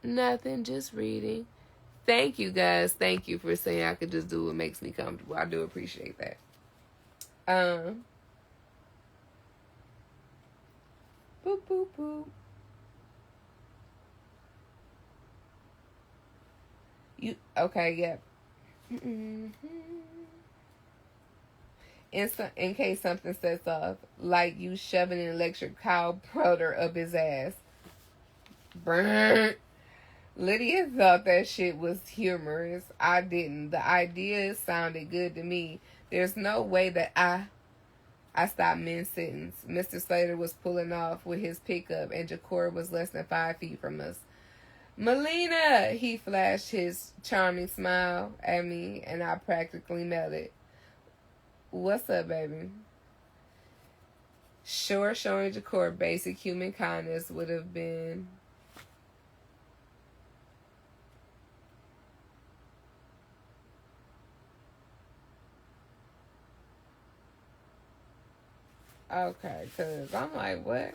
Nothing, just reading. Thank you, guys. Thank you for saying I could just do what makes me comfortable. I do appreciate that. Boop, boop, boop. Okay, yep. In case something sets off, like you shoving an electric cow powder up his ass. Burn. Lydia thought that shit was humorous. I didn't. The idea sounded good to me. There's no way that I stopped mid-sentence. Mr. Slater was pulling off with his pickup, and Jakor was less than 5 feet from us. Melina! He flashed his charming smile at me, and I practically melted. What's up, baby? Sure, showing Jakor basic human kindness would have been... Okay, because I'm like, what?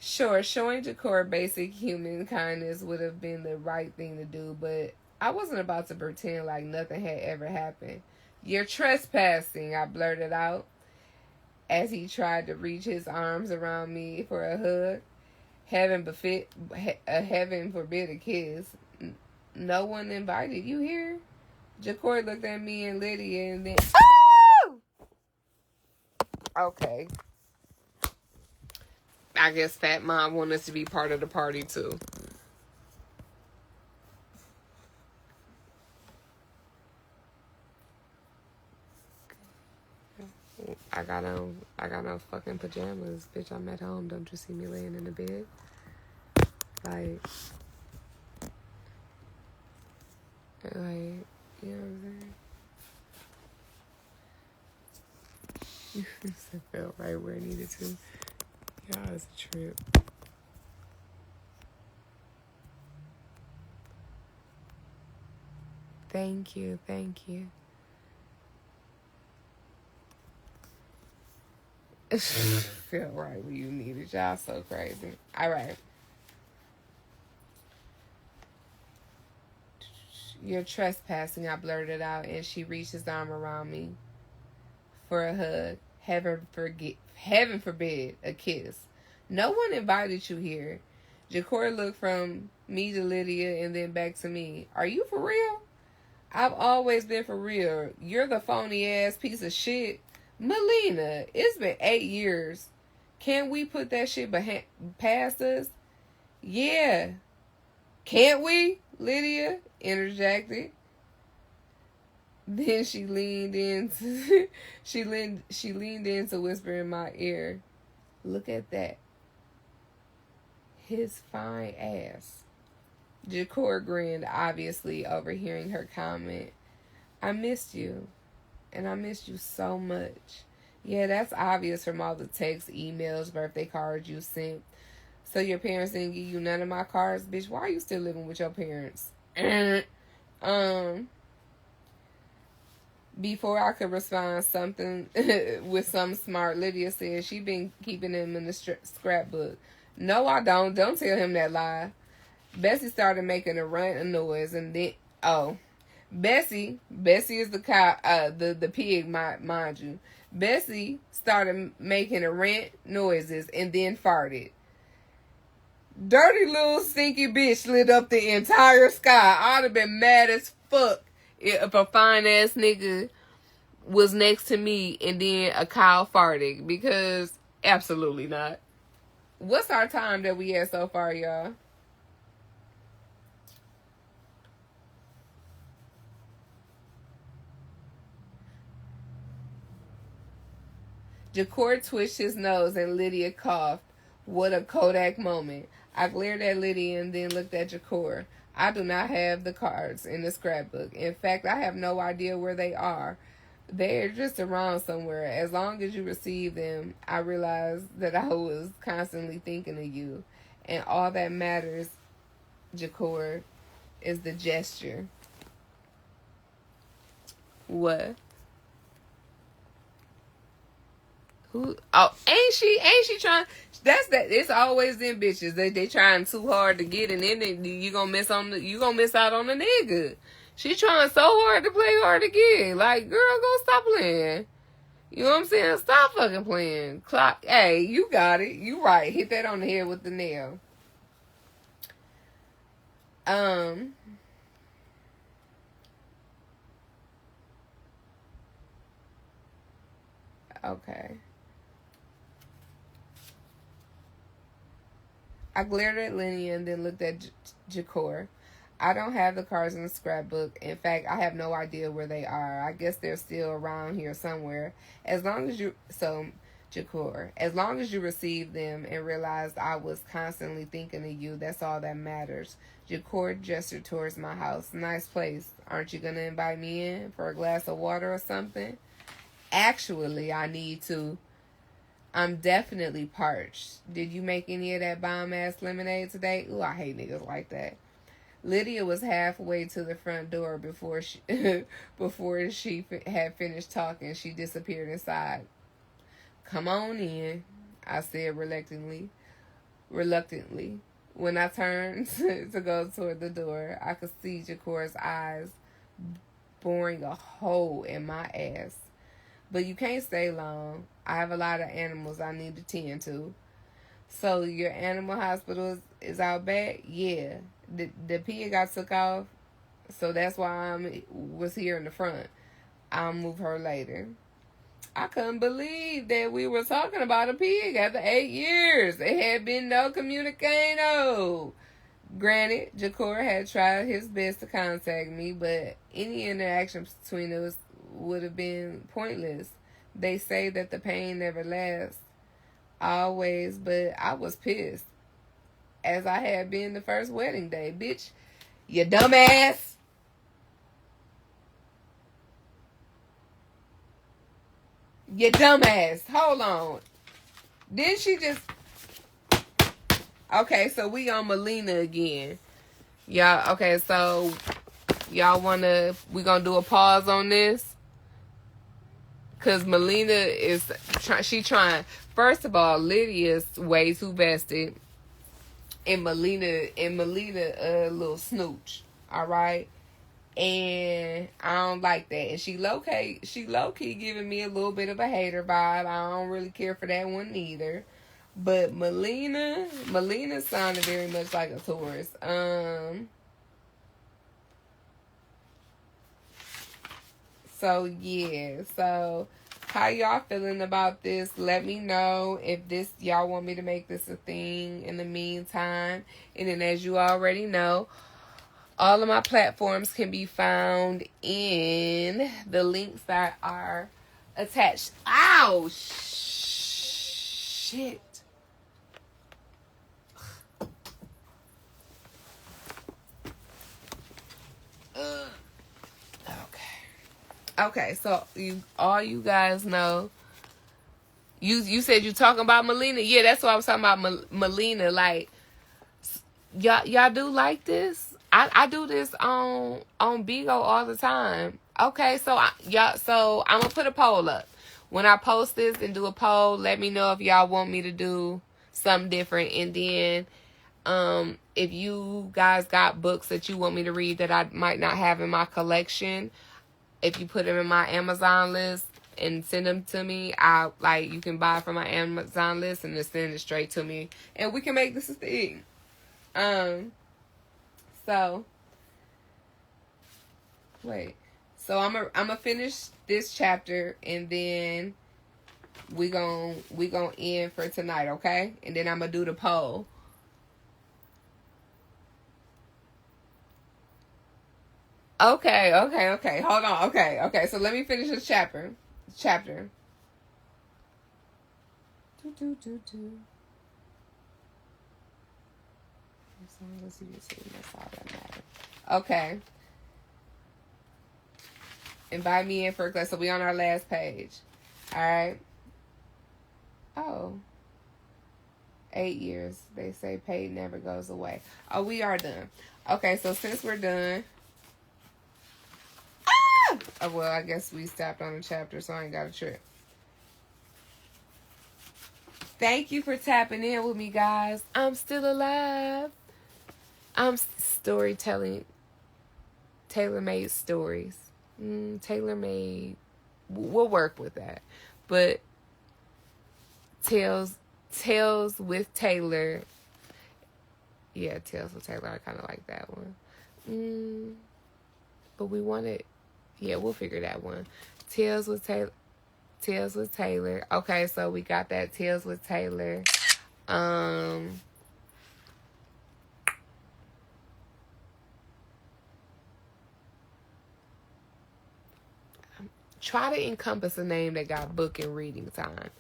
Sure, showing Jakor basic human kindness would have been the right thing to do, but I wasn't about to pretend like nothing had ever happened. You're trespassing, I blurted out as he tried to reach his arms around me for a hug. Heaven forbid a kiss. No one invited you here? Jakor looked at me and Lydia and then... Oh! Okay. I guess Fat Mom wanted us to be part of the party too. I got on fucking pajamas, bitch. I'm at home. Don't you see me laying in the bed? Like, you know what I'm saying? It felt right where it needed to. Y'all, it's a trip. Thank you. Felt right where you needed. Y'all so crazy. All right. You're trespassing, I blurted out, and she reached his arm around me for a hug. Heaven forbid a kiss. No one invited you here. Jakor looked from me to Lydia and then back to me. Are you for real? I've always been for real. You're the phony ass piece of shit. Melina, it's been 8 years. Can't we put that shit past us? Yeah. Can't we? Lydia interjected. Then she leaned in to whisper in my ear, look at that. His fine ass. Jakor grinned, obviously overhearing her comment. I missed you. And I missed you so much. Yeah, that's obvious from all the texts, emails, birthday cards you sent. So your parents didn't give you none of my cards? Bitch, why are you still living with your parents? Before I could respond something with some smart, Lydia said she been keeping him in the scrapbook. No, I don't. Don't tell him that lie. Bessie started making a run of noise and then... Oh. Bessie is the cow, the pig, mind you. Bessie started making a rant noises and then farted. Dirty little stinky bitch lit up the entire sky. I'd have been mad as fuck if a fine ass nigga was next to me and then a cow farted, because absolutely not. What's our time that we had so far, y'all? Jakor twitched his nose and Lydia coughed. What a Kodak moment. I glared at Lydia and then looked at Jakor. I do not have the cards in the scrapbook. In fact, I have no idea where they are. They're just around somewhere. As long as you receive them, I realized that I was constantly thinking of you. And all that matters, Jakor, is the gesture. What? Who? Oh, ain't she trying? That's that. It's always them bitches. They trying too hard to get, and then you gonna miss out on the nigga. She trying so hard to play hard to get. Like, girl, go stop playing. You know what I'm saying? Stop fucking playing. Clock. Hey, you got it. You right. Hit that on the head with the nail. Okay. I glared at Lenny and then looked at Jakor. I don't have the cards in the scrapbook. In fact, I have no idea where they are. I guess they're still around here somewhere. Jakor, as long as you received them and realized I was constantly thinking of you, that's all that matters. Jakor gestured towards my house. Nice place. Aren't you going to invite me in for a glass of water or something? Actually, I need to. I'm definitely parched. Did you make any of that bomb-ass lemonade today? Ooh, I hate niggas like that. Lydia was halfway to the front door before she had finished talking. She disappeared inside. Come on in, I said reluctantly. When I turned to go toward the door, I could see Jakor's eyes boring a hole in my ass. But you can't stay long. I have a lot of animals I need to tend to. So your animal hospital is out back? Yeah. The pig got took off, so that's why I was here in the front. I'll move her later. I couldn't believe that we were talking about a pig after 8 years. There had been no communicado. Granted, Jakor had tried his best to contact me, but any interaction between us would have been pointless. They say that the pain never lasts. Always, but I was pissed. As I had been the first wedding day. Bitch, you dumbass. You dumbass. Hold on. Didn't she just... Okay, so we on Melina again. Y'all, okay, so y'all we gonna do a pause on this? Because Melina is trying. First of all, Lydia's way too vested. And Melina a little snooch. Alright? And I don't like that. And she low key giving me a little bit of a hater vibe. I don't really care for that one either. But Melina sounded very much like a Taurus. So yeah. So how y'all feeling about this? Let me know if y'all want me to make this a thing in the meantime. And then, as you already know, all of my platforms can be found in the links that are attached. Ow! Shit. Okay, so all you guys know, you said you talking about Melina. Yeah, that's what I was talking about, Melina. Like, y'all do like this? I do this on Bigo all the time. Okay, so so I'm gonna put a poll up. When I post this and do a poll, let me know if y'all want me to do something different. And then if you guys got books that you want me to read that I might not have in my collection, if you put them in my Amazon list and send them to me, you can buy from my Amazon list and then send it straight to me. And we can make this a thing. So wait. So I'm gonna finish this chapter and then we gon' end for tonight, okay? And then I'm gonna do the poll. Okay. Hold on. Okay. So let me finish this chapter. Okay. Invite me in for a class. So we on our last page. All right. Oh. 8 years. They say pain never goes away. Oh, we are done. Okay, so since we're done. Oh, well, I guess we stopped on the chapter, so I ain't got a trip. Thank you for tapping in with me, guys. I'm still alive. I'm storytelling. Tailor-made stories. Tailor-made. We'll work with that. But Tales with Taylor. Yeah, Tales with Taylor. I kind of like that one. But we wanted... Yeah, we'll figure that one. Tales with Taylor. Okay, so we got that. Tales with Taylor. Try to encompass a name that got book and reading time.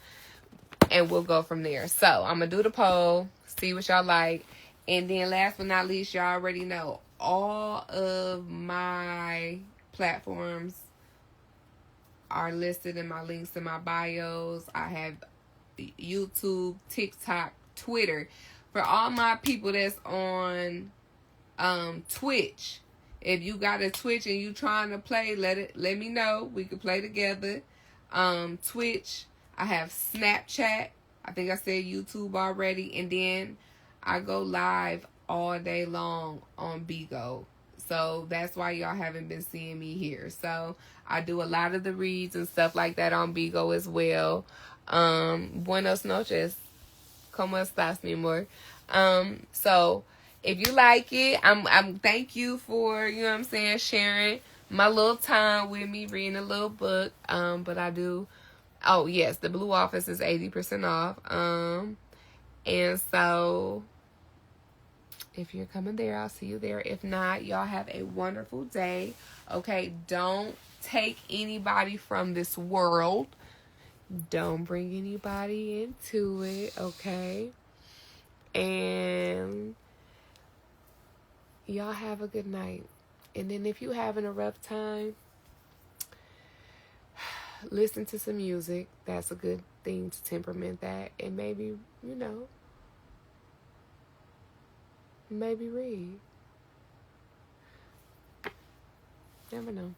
And we'll go from there. So, I'm going to do the poll. See what y'all like. And then last but not least, y'all already know all of my platforms are listed in my links in my bios. I have YouTube, TikTok, Twitter. For all my people that's on Twitch, if you got a Twitch and you trying to play, let me know. We can play together. Twitch. I have Snapchat. I think I said YouTube already. And then I go live all day long on Bigo. So that's why y'all haven't been seeing me here. So I do a lot of the reads and stuff like that on Bigo as well. Buenos noches. ¿Cómo estás, mi amor? So if you like it, I'm thank you for, you know what I'm saying, sharing my little time with me, reading a little book. But I do, oh yes, the Blue Office is 80% off. And so if you're coming there, I'll see you there. If not, y'all have a wonderful day. Okay, don't take anybody from this world. Don't bring anybody into it, okay? And y'all have a good night. And then if you're having a rough time, listen to some music. That's a good thing to temperament that. And maybe, maybe read. Never know.